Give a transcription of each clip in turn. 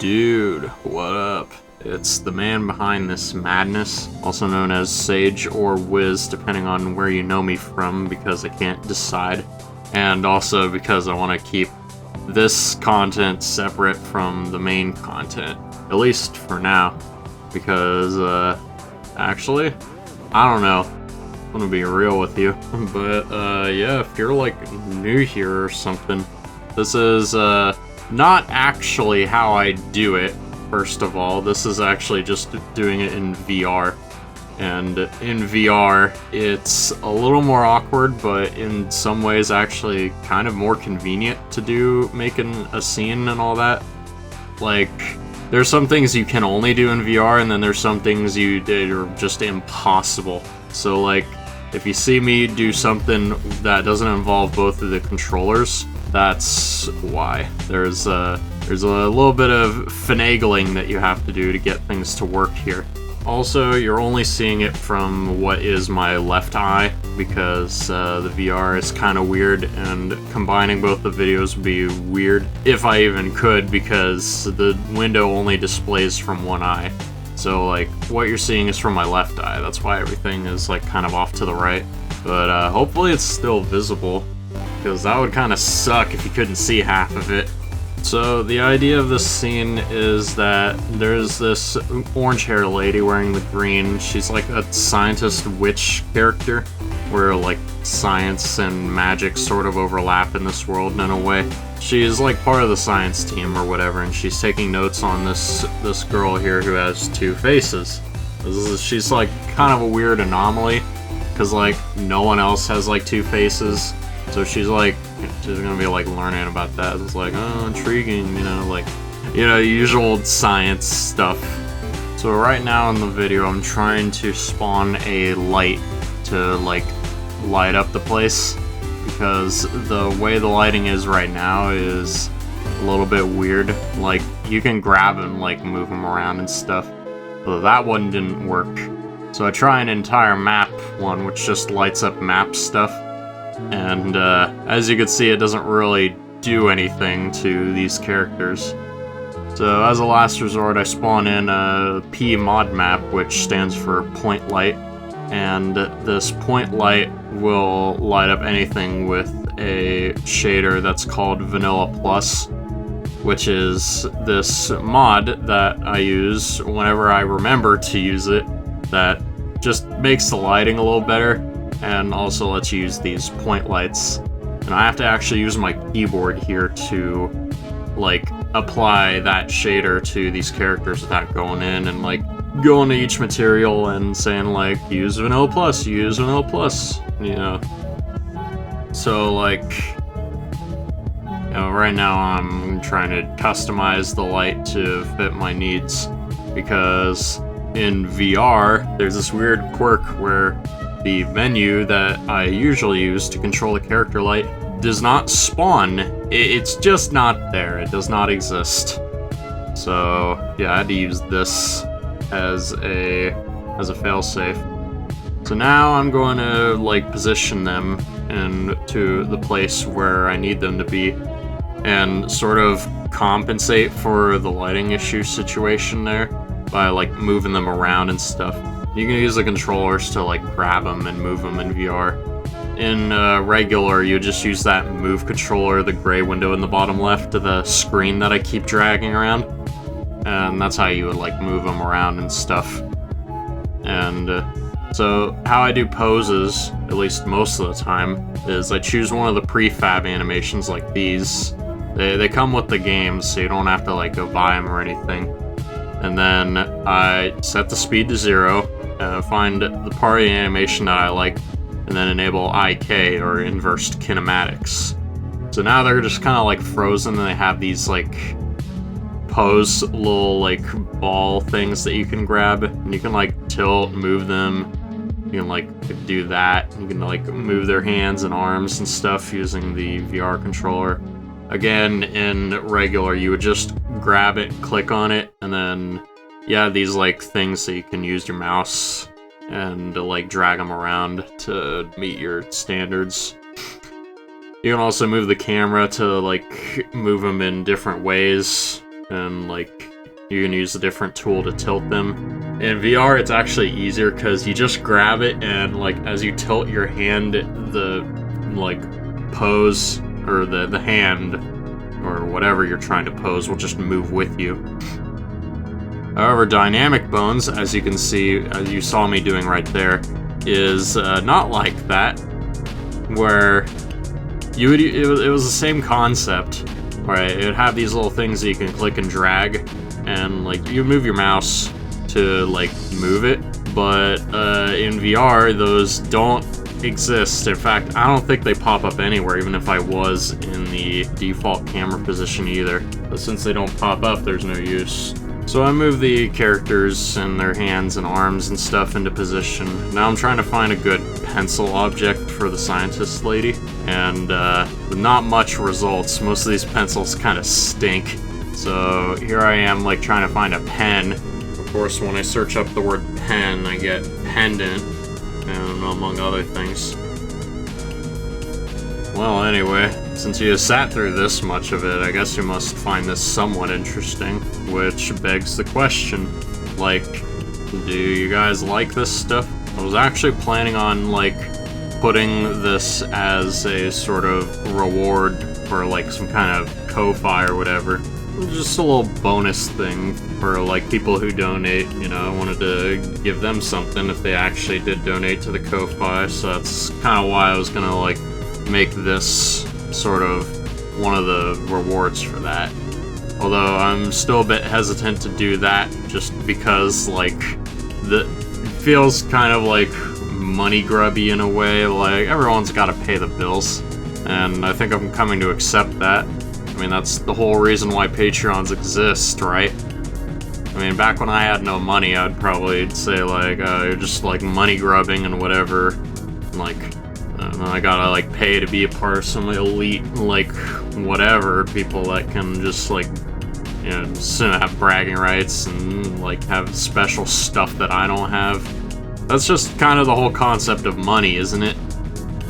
Dude, what up? It's the man behind this madness, also known as Sage or Wiz, depending on where you know me from, because I can't decide. And also because I want to keep this content separate from the main content, at least for now. Because, actually, I don't know. I'm gonna be real with you. But, yeah, if you're, like, new here or something, this is, not actually how I do it, first of all. This is actually just doing it in VR. And in VR, it's a little more awkward, but in some ways actually kind of more convenient to do making a scene and all that. Like, there's some things you can only do in VR, and then there's some things you did are just impossible. So, like, if you see me do something that doesn't involve both of the controllers, that's why. There's a little bit of finagling that you have to do to get things to work here. Also, you're only seeing it from what is my left eye, because the VR is kind of weird, and combining both the videos would be weird, if I even could, because the window only displays from one eye. So, like, what you're seeing is from my left eye. That's why everything is, like, kind of off to the right. But hopefully it's still visible, because that would kind of suck if you couldn't see half of it. So the idea of this scene is that there's this orange hair lady wearing the green. She's like a scientist witch character, where like science and magic sort of overlap in this world in a way. She's like part of the science team or whatever, and she's taking notes on this girl here who has two faces. She's like kind of a weird anomaly, because like no one else has like two faces. So she's gonna be like learning about that. It's like, oh, intriguing, usual science stuff. So right now in the video, I'm trying to spawn a light to like light up the place, because the way the lighting is right now is a little bit weird. Like, you can grab and like move them around and stuff. So that one didn't work. So I try an entire map one, which just lights up map stuff. And as you can see, it doesn't really do anything to these characters. So as a last resort, I spawn in a P mod map, which stands for point light. And this point light will light up anything with a shader that's called Vanilla Plus, which is this mod that I use whenever I remember to use it, that just makes the lighting a little better, and also lets you use these point lights. And I have to actually use my keyboard here to, like, apply that shader to these characters without going in and, like, going to each material and saying, like, use Vanilla Plus, you know. So, like, right now I'm trying to customize the light to fit my needs, because in VR, there's this weird quirk where the menu that I usually use to control the character light does not spawn. It's just not there. It does not exist. So yeah, I had to use this as a failsafe. So now I'm going to like position them into the place where I need them to be, and sort of compensate for the lighting issue situation there by like moving them around and stuff. You can use the controllers to like grab them and move them in VR. In regular, you just use that move controller, the gray window in the bottom left of the screen that I keep dragging around. And that's how you would like move them around and stuff. And so how I do poses, at least most of the time, is I choose one of the prefab animations like these. They come with the game, so you don't have to like go buy them or anything. And then I set the speed to 0, find the part of the animation that I like, and then enable IK, or inversed kinematics. So now they're just kind of like frozen, and they have these like pose little like ball things that you can grab, and you can like tilt, move them. You can like do that. You can like move their hands and arms and stuff using the VR controller. Again, in regular, you would just grab it, click on it, and then you have these like things that you can use your mouse and like drag them around to meet your standards. You can also move the camera to like move them in different ways, and like You can use a different tool to tilt them. In VR, it's actually easier because you just grab it and, like, as you tilt your hand, the, like, pose, or the hand, or whatever you're trying to pose will just move with you. However, dynamic bones, as you can see, as you saw me doing right there, is not like that, where it was the same concept, right? It would have these little things that you can click and drag, and like you move your mouse to like move it, but in VR those don't exist. In fact, I don't think they pop up anywhere, even if I was in the default camera position either. But since they don't pop up, there's no use. So I move the characters and their hands and arms and stuff into position. Now I'm trying to find a good pencil object for the scientist lady, and not much results. Most of these pencils kind of stink. So here I am, like, trying to find a pen. Of course, when I search up the word pen, I get pendant, and among other things. Well, anyway, since you sat through this much of it, I guess you must find this somewhat interesting, which begs the question, like, do you guys like this stuff? I was actually planning on, like, putting this as a sort of reward for, like, some kind of Ko-Fi or whatever. Just a little bonus thing for, like, people who donate. You know, I wanted to give them something if they actually did donate to the Ko-Fi, so that's kind of why I was gonna, like, make this sort of one of the rewards for that. Although I'm still a bit hesitant to do that, just because, like, it feels kind of like money grubby in a way. Like, everyone's got to pay the bills, and I think I'm coming to accept that. I mean, that's the whole reason why Patreons exist, right? I mean, back when I had no money, I'd probably say, like, you're just, like, money grubbing and whatever. Like, I gotta, like, pay to be a part of some elite, like, whatever, people that can just, like, you know, just have bragging rights and, like, have special stuff that I don't have. That's just kind of the whole concept of money, isn't it?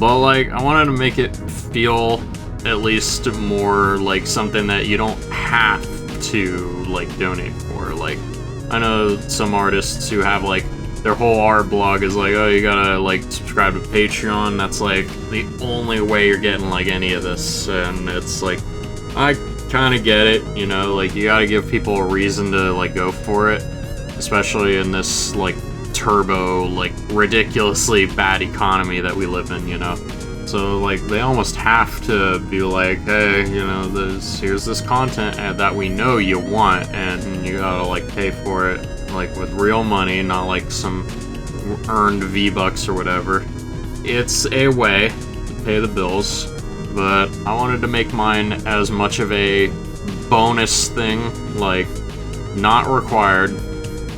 But, like, I wanted to make it feel at least more like something that you don't have to, like, donate for. Like, I know some artists who have, like, their whole art blog is like, oh, you gotta, like, subscribe to Patreon. That's, like, the only way you're getting, like, any of this. And it's like, I kind of get it, you know, like, you gotta give people a reason to, like, go for it. Especially in this, like, turbo, like, ridiculously bad economy that we live in, you know? So, like, they almost have to be like, hey, you know, here's this content that we know you want, and you gotta, like, pay for it, like, with real money, not like some earned V-Bucks or whatever. It's a way to pay the bills, but I wanted to make mine as much of a bonus thing, like, not required,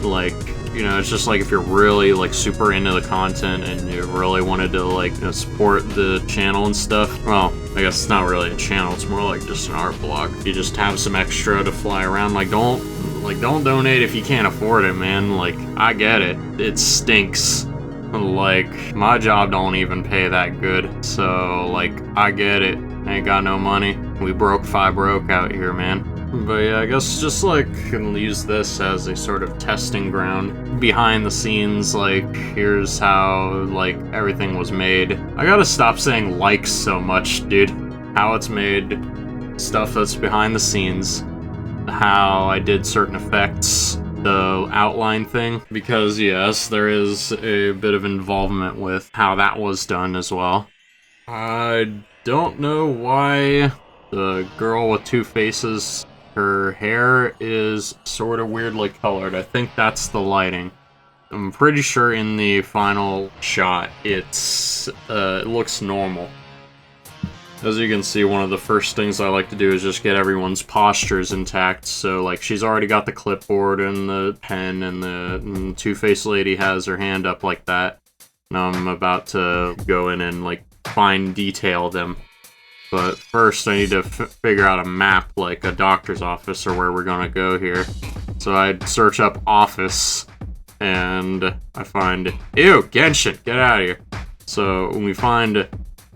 like, you know, it's just like if you're really, like, super into the content and you really wanted to, like, you know, support the channel and stuff. Well, I guess it's not really a channel, it's more like just an art blog. If you just have some extra to fly around, like, don't donate if you can't afford it, man. Like, I get it. It stinks. Like, my job don't even pay that good, so, like, I get it. I ain't got no money. We broke out here, man. But yeah, I guess just, like, can use this as a sort of testing ground. Behind the scenes, like, here's how, like, everything was made. I gotta stop saying like so much, dude. How it's made, stuff that's behind the scenes, how I did certain effects, the outline thing. Because, yes, there is a bit of involvement with how that was done as well. I don't know why the girl with two faces, her hair is sort of weirdly colored. I think that's the lighting. I'm pretty sure in the final shot it looks normal. As you can see, one of the first things I like to do is just get everyone's postures intact. So, like, she's already got the clipboard and the pen, and the two-faced lady has her hand up like that. Now I'm about to go in and, like, fine detail them. But first I need to figure out a map, like a doctor's office, or where we're gonna go here. So I'd search up office, and I find, ew, Genshin, get out of here. So when we find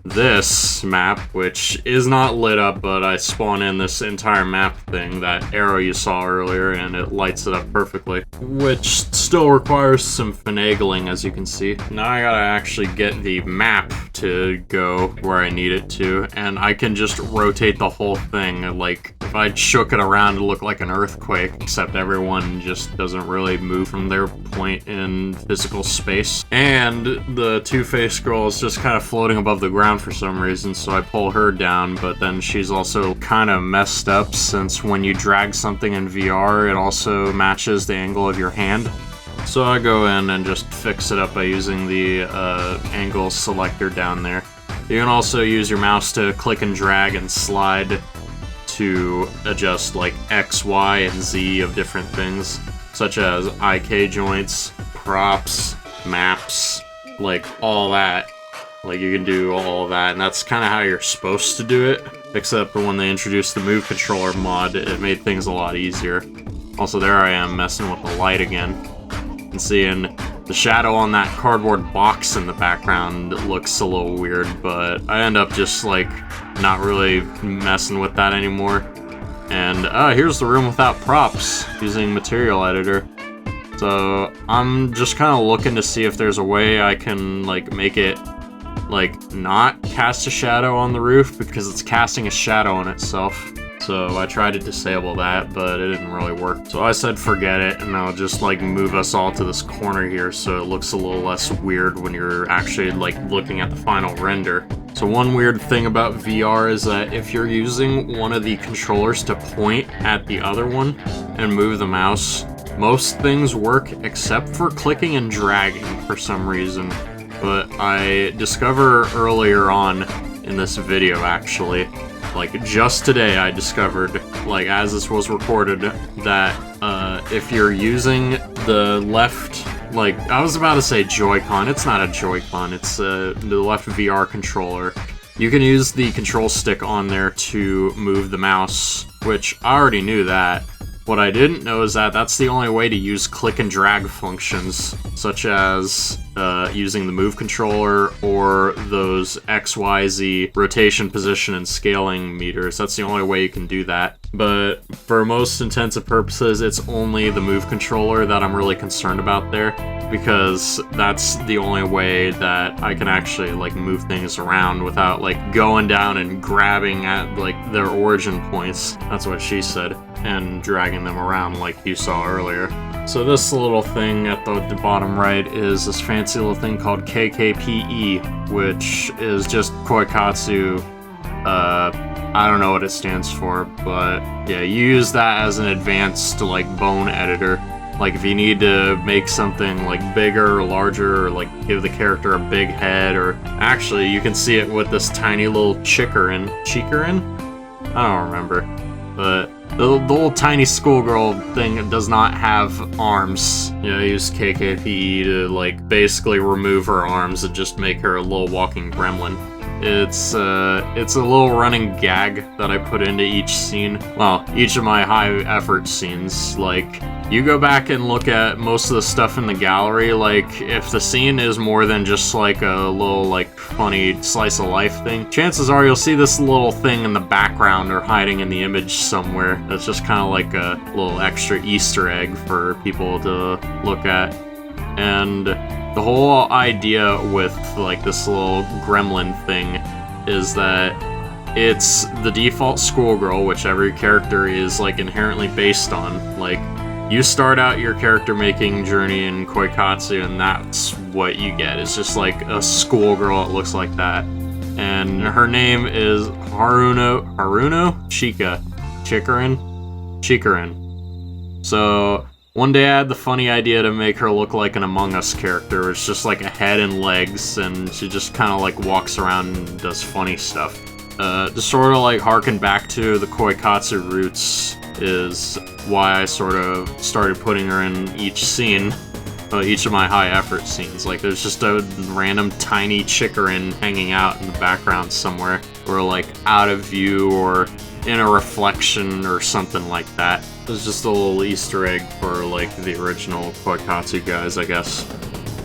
this map, which is not lit up, but I spawn in this entire map thing, that arrow you saw earlier, and it lights it up perfectly, which still requires some finagling, as you can see. Now I gotta actually get the map to go where I need it to, and I can just rotate the whole thing. Like, if I shook it around, it'd look like an earthquake, except everyone just doesn't really move from their point in physical space. And the two-faced girl is just kind of floating above the ground for some reason, so I pull her down, but then she's also kind of messed up, since when you drag something in VR, it also matches the angle of your hand. So I go in and just fix it up by using the angle selector down there. You can also use your mouse to click and drag and slide to adjust like X, Y, and Z of different things, such as IK joints, props, maps, like all that. Like, you can do all of that, and that's kind of how you're supposed to do it, except when they introduced the Move Controller mod, it made things a lot easier. Also, there I am messing with the light again, and seeing the shadow on that cardboard box in the background looks a little weird, but I end up just, like, not really messing with that anymore. And, here's the room without props, using Material Editor. So, I'm just kind of looking to see if there's a way I can, like, make it like, not cast a shadow on the roof, because it's casting a shadow on itself. So I tried to disable that, but it didn't really work. So I said forget it, and I'll just, like, move us all to this corner here so it looks a little less weird when you're actually, like, looking at the final render. So one weird thing about VR is that if you're using one of the controllers to point at the other one and move the mouse, most things work except for clicking and dragging for some reason. But I discovered earlier on in this video, actually, like just today I discovered, like as this was recorded, that if you're using the left, like I was about to say Joy-Con, it's not a Joy-Con, it's the left VR controller, you can use the control stick on there to move the mouse, which I already knew that. What I didn't know is that that's the only way to use click and drag functions, such as using the Move Controller or those XYZ rotation, position, and scaling meters. That's the only way you can do that. But for most intents and purposes, it's only the Move Controller that I'm really concerned about there, because that's the only way that I can actually, like, move things around without, like, going down and grabbing at, like, their origin points. That's what she said. And dragging them around like you saw earlier. So this little thing at the bottom right is this fancy little thing called KKPE, which is just koikatsu. I don't know what it stands for, but yeah, you use that as an advanced, like, bone editor. Like, if you need to make something, like, bigger or larger, or, like, give the character a big head, or actually, you can see it with this tiny little chickerin? I don't remember, but the little tiny schoolgirl thing does not have arms. You know, I use KKPE to, like, basically remove her arms and just make her a little walking gremlin. It's a little running gag that I put into each scene. Well, each of my high-effort scenes. Like, you go back and look at most of the stuff in the gallery, like, if the scene is more than just, like, a little, like, funny slice-of-life thing, chances are you'll see this little thing in the background or hiding in the image somewhere. That's just kind of like a little extra Easter egg for people to look at. And the whole idea with, like, this little gremlin thing is that it's the default schoolgirl, which every character is, like, inherently based on. Like, you start out your character making journey in Koikatsu, and that's what you get. It's just like a schoolgirl that looks like that. And her name is Chikarin? So one day I had the funny idea to make her look like an Among Us character. It's just like a head and legs, and she just kind of like walks around and does funny stuff. To sort of like harken back to the Koikatsu roots is why I sort of started putting her in each scene, each of my high effort scenes. Like, there's just a random tiny chickerin hanging out in the background somewhere, or like out of view or in a reflection or something like that. It's just a little Easter egg for like the original Koikatsu guys, I guess.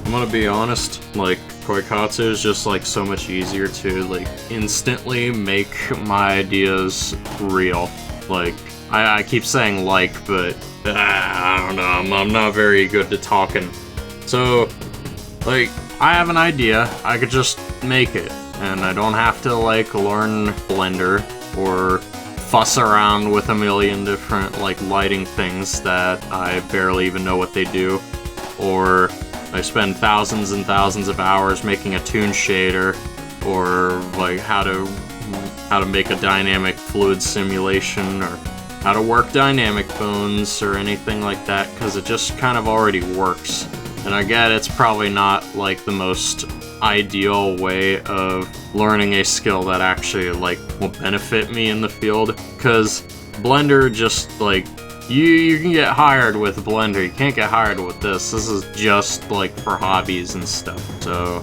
I'm gonna be honest, like, koikatsu is just like so much easier to like instantly make my ideas real. Like, I keep saying like, but I don't know, I'm not very good to talking. So, like, I have an idea, I could just make it, and I don't have to like learn Blender or fuss around with a million different like lighting things that I barely even know what they do, or I spend thousands and thousands of hours making a toon shader, or like how to make a dynamic fluid simulation, or how to work dynamic bones or anything like that, because it just kind of already works. And I get it's probably not like the most ideal way of learning a skill that actually like will benefit me in the field, because Blender just like you can get hired with Blender, you can't get hired with this. This is just like for hobbies and stuff. So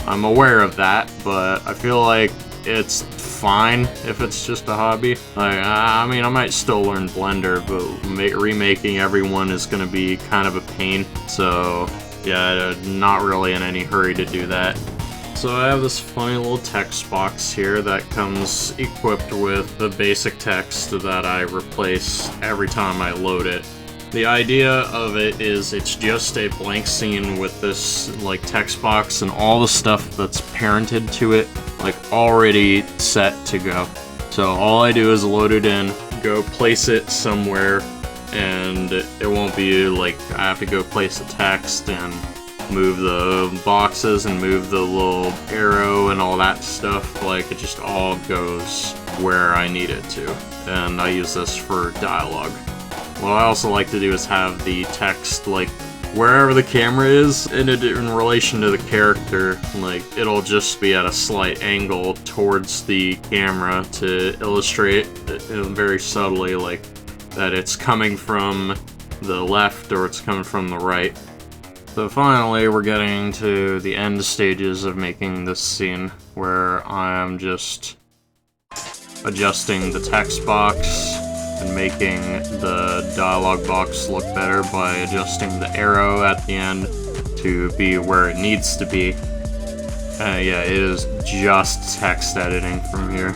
I'm aware of that, but I feel like it's fine if it's just a hobby. Like, I mean, I might still learn Blender, but remaking everyone is going to be kind of a pain. So yeah, not really in any hurry to do that. So I have this funny little text box here that comes equipped with the basic text that I replace every time I load it. The idea of it is it's just a blank scene with this like text box and all the stuff that's parented to it like already set to go. So all I do is load it in, go place it somewhere, and it won't be like I have to go place the text and move the boxes and move the little arrow and all that stuff. Like, it just all goes where I need it to, and I use this for dialogue. What I also like to do is have the text like wherever the camera is in relation to the character. Like, it'll just be at a slight angle towards the camera to illustrate very subtly like that it's coming from the left or it's coming from the right. So finally, we're getting to the end stages of making this scene, where I'm just adjusting the text box and making the dialogue box look better by adjusting the arrow at the end to be where it needs to be. Yeah, it is just text editing from here.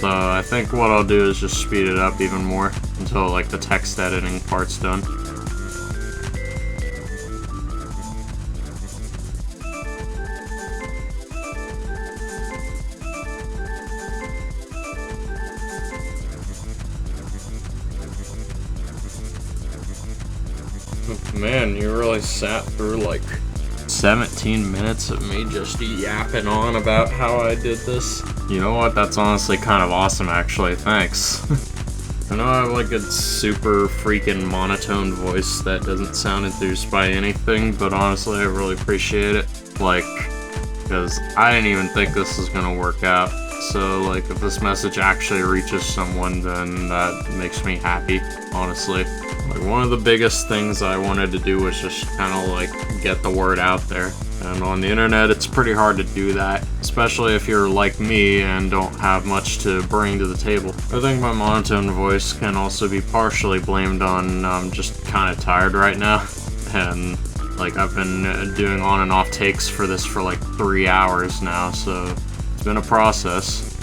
So I think what I'll do is just speed it up even more until like the text editing part's done. Man, you really sat through like 17 minutes of me just yapping on about how I did this. You know what? That's honestly kind of awesome, actually. Thanks. I know I have like a super freaking monotone voice that doesn't sound enthused by anything, but honestly, I really appreciate it. Like, because I didn't even think this was gonna work out. So, like, if this message actually reaches someone, then that makes me happy, honestly. Like, one of the biggest things I wanted to do was just kind of, like, get the word out there. And on the internet, it's pretty hard to do that, especially if you're like me and don't have much to bring to the table. I think my monotone voice can also be partially blamed on I'm just kind of tired right now. And, like, I've been doing on and off takes for this for, like, 3 hours now, so it's been a process.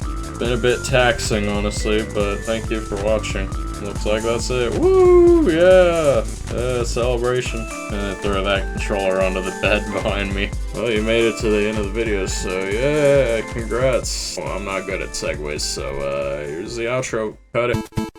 It's been a bit taxing, honestly, but thank you for watching. Looks like that's it. Woo! Yeah! Celebration. And throw that controller onto the bed behind me. Well, you made it to the end of the video, so yeah, congrats. Well, I'm not good at segues, so here's the outro. Cut it.